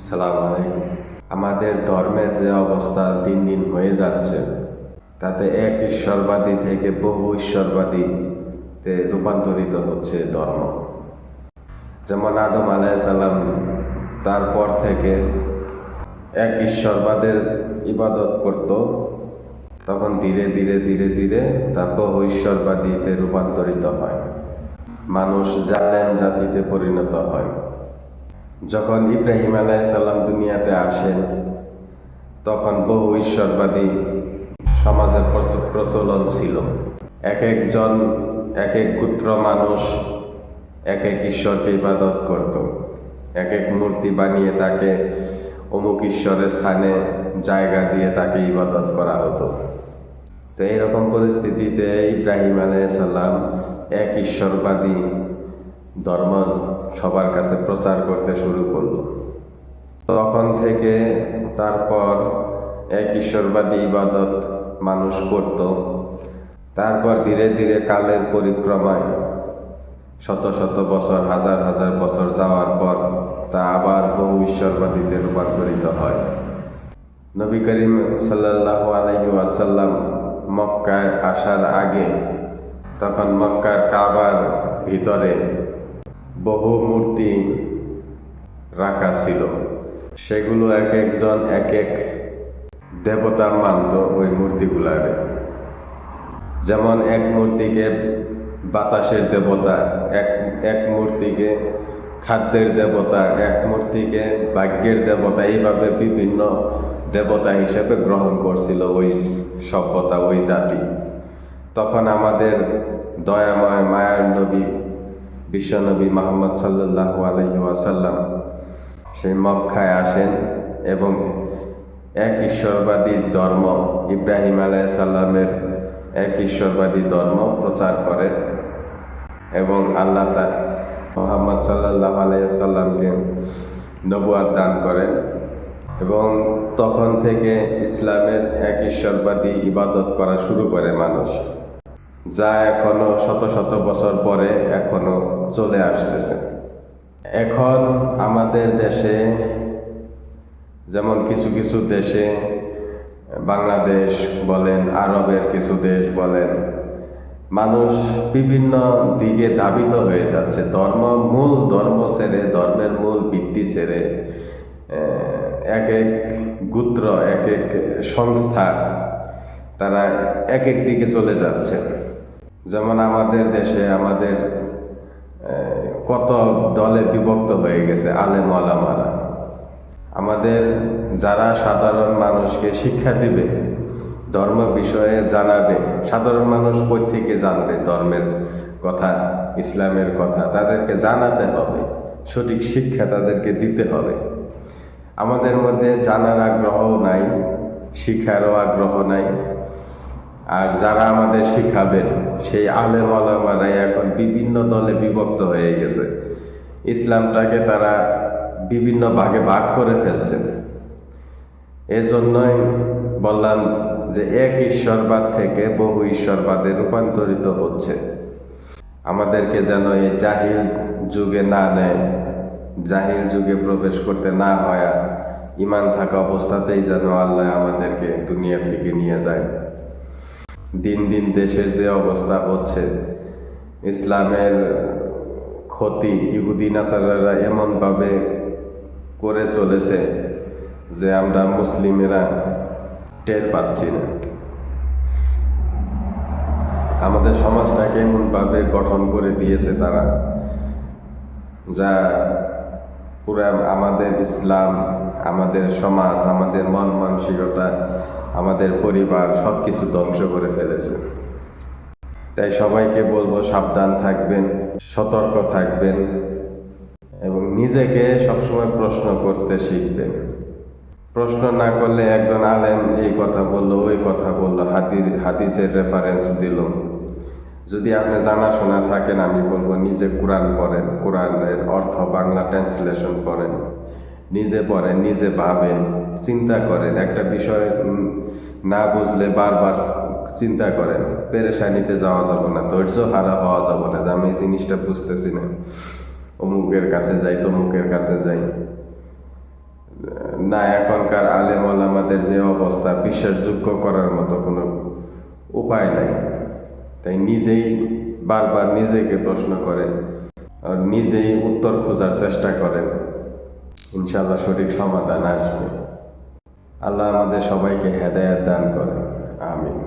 সালাম আলাইকুম। আমাদের ধর্মের যে অবস্থা দিন দিন হয়ে যাচ্ছে, তাতে এক ঈশ্বরবাদী থেকে বহু ঈশ্বরবাদীতে রূপান্তরিত হচ্ছে ধর্ম। যেমন আদম আলাইহিসসালাম, তারপর থেকে এক ঈশ্বরবাদের ইবাদত করত, তখন ধীরে ধীরে ধীরে ধীরে তা বহু ঈশ্বরবাদীতে রূপান্তরিত হয়। মানুষ জালেম জাতিতে পরিণত হয়। যখন ইব্রাহিম আলাইহিসসালাম দুনিয়াতে আসেন, তখন বহু ঈশ্বরবাদী সমাজের প্রচলন ছিল। এক একজন এক এক গোত্র মানুষ এক এক ঈশ্বরকে ইবাদত করত। এক এক মূর্তি বানিয়ে তাকে অমুক ঈশ্বরের স্থানে জায়গা দিয়ে তাকে ইবাদত করা হতো। তো এইরকম পরিস্থিতিতে ইব্রাহিম আলাইহিসসালাম এক ঈশ্বরবাদী ধর্ম সবার কাছে প্রচার করতে শুরু করলো। তখন থেকে তারপর এক ঈশ্বরবাদী ইবাদত মানুষ করত। তারপর ধীরে ধীরে কালের পরিক্রমায় শত শত বছর, হাজার হাজার বছর যাওয়ার পর তা আবার বহু ঈশ্বরবাদীতে রূপান্তরিত হয়। নবী করিম সাল্লাল্লাহু আলাইহি ওয়াসাল্লাম মক্কায় আসার আগে, তখন মক্কার কাবার ভিতরে বহু মূর্তি রাখা ছিল। সেগুলো এক একজন এক এক দেবতা মানত ওই মূর্তিগুলারে। যেমন এক মূর্তিকে বাতাসের দেবতা, এক মূর্তিকে খাদ্যের দেবতা, এক মূর্তিকে ভাগ্যের দেবতা, এইভাবে বিভিন্ন দেবতা হিসেবে গ্রহণ করছিল ওই সভ্যতা, ওই জাতি। তখন আমাদের দয়াময় মায়ার নবী বিশ্বনবী মুহাম্মদ সাল্লাল্লাহু আলাইহি ওয়াসাল্লাম সেই মক্কায় আসেন এবং এক ঈশ্বরবাদী ধর্ম, ইব্রাহিম আলাইহিসসালামের এক ঈশ্বরবাদী ধর্ম প্রচার করেন এবং আল্লাহ তাআলা মুহাম্মদ সাল্লাল্লাহু আলাইহি ওয়াসাল্লামকে নবুয়ত দান করেন। এবং তখন থেকে ইসলামের এক ঈশ্বরবাদী ইবাদত করা শুরু করে মানুষ, যা এখনো শত শত বছর পরে এখনো চলে আসতেছে। এখন আমাদের দেশে, যেমন কিছু কিছু দেশে, বাংলাদেশ বলেন, আরবের কিছু দেশ বলেন, মানুষ বিভিন্ন দিকে ধাবিত হয়ে যাচ্ছে। মূল ধর্ম ছেড়ে, ধর্মের মূল ভিত্তি ছেড়ে এক এক গোত্র, এক এক সংস্থা, তারা এক এক দিকে চলে যাচ্ছে। যেমন আমাদের দেশে আমাদের কত দলে বিভক্ত হয়ে গেছে আলেম ওলামারা। আমাদের যারা সাধারণ মানুষকে শিক্ষা দিবে, ধর্ম বিষয়ে জানাবে, সাধারণ মানুষ কই থেকে জানবে ধর্মের কথা, ইসলামের কথা? তাদেরকে জানাতে হবে, সঠিক শিক্ষা তাদেরকে দিতে হবে। আমাদের মধ্যে জানার আগ্রহ নাই, শিক্ষারও আগ্রহ নাই। আর যারা আমাদের শিখাবেন সেই আলেম ওলামারাই এখন বিভিন্ন দলে বিভক্ত হয়ে গেছে। ইসলামটাকে তারা বিভিন্ন ভাগে ভাগ করে ফেলছেন। এজন্যই বললাম যে এক ঈশ্বরবাদ থেকে বহু ঈশ্বরবাদে রূপান্তরিত হচ্ছে। আমাদেরকে যেন এই জাহিল যুগে না নেয়, জাহিল যুগে প্রবেশ করতে না হয়, ঈমান থাকা অবস্থাতেই যেন আল্লাহ আমাদেরকে দুনিয়া থেকে নিয়ে যায়। দিন দিন দেশের যে অবস্থা হচ্ছে, ইসলামের ক্ষতি ইহুদি নাসারারা এমনভাবে করে চলেছে যে আমরা মুসলিমেরা টের পাচ্ছি না। আমাদের সমাজটাকে এমনভাবে গঠন করে দিয়েছে তারা, যা পুরা আমাদের ইসলাম, আমাদের সমাজ, আমাদের মন মানসিকতা, আমাদের পরিবার সবকিছু ধ্বংস করে ফেলেছে। তাই সবাইকে বলবো, সাবধান থাকবেন, সতর্ক থাকবেন এবং নিজেকে সবসময় প্রশ্ন করতে শিখবেন। প্রশ্ন না করলে একজন আলেম এই কথা বললো, ওই কথা বললো, হাদিসের রেফারেন্স দিল, যদি আপনি জানাশোনা থাকেন, আমি বলবো নিজে কোরআন পড়েন, কোরআনের অর্থ বাংলা ট্রান্সলেশন পড়েন, নিজে পড়েন, নিজে ভাবেন, চিন্তা করেন। একটা বিষয় না বুঝলে বারবার চিন্তা করেন। পেরেশানিতে যাওয়া যাবে না, ধৈর্য হারা হওয়া যাবে না যে আমি এই জিনিসটা বুঝতেছি না, অমুকের কাছে যাই, তমুকের কাছে যাই। না এখনকার আলেম ওলামাদের যে অবস্থা বিশ্বাসযোগ্য করার মতো কোনো উপায় নাই, তাই নিজেই বারবার নিজেকে প্রশ্ন করেন আর নিজেই উত্তর খোঁজার চেষ্টা করেন। ইনশাআল্লাহ সঠিক সমাধান আসবে। আল্লাহ আমাদের সবাইকে হেদায়েত দান করেন। আমিন।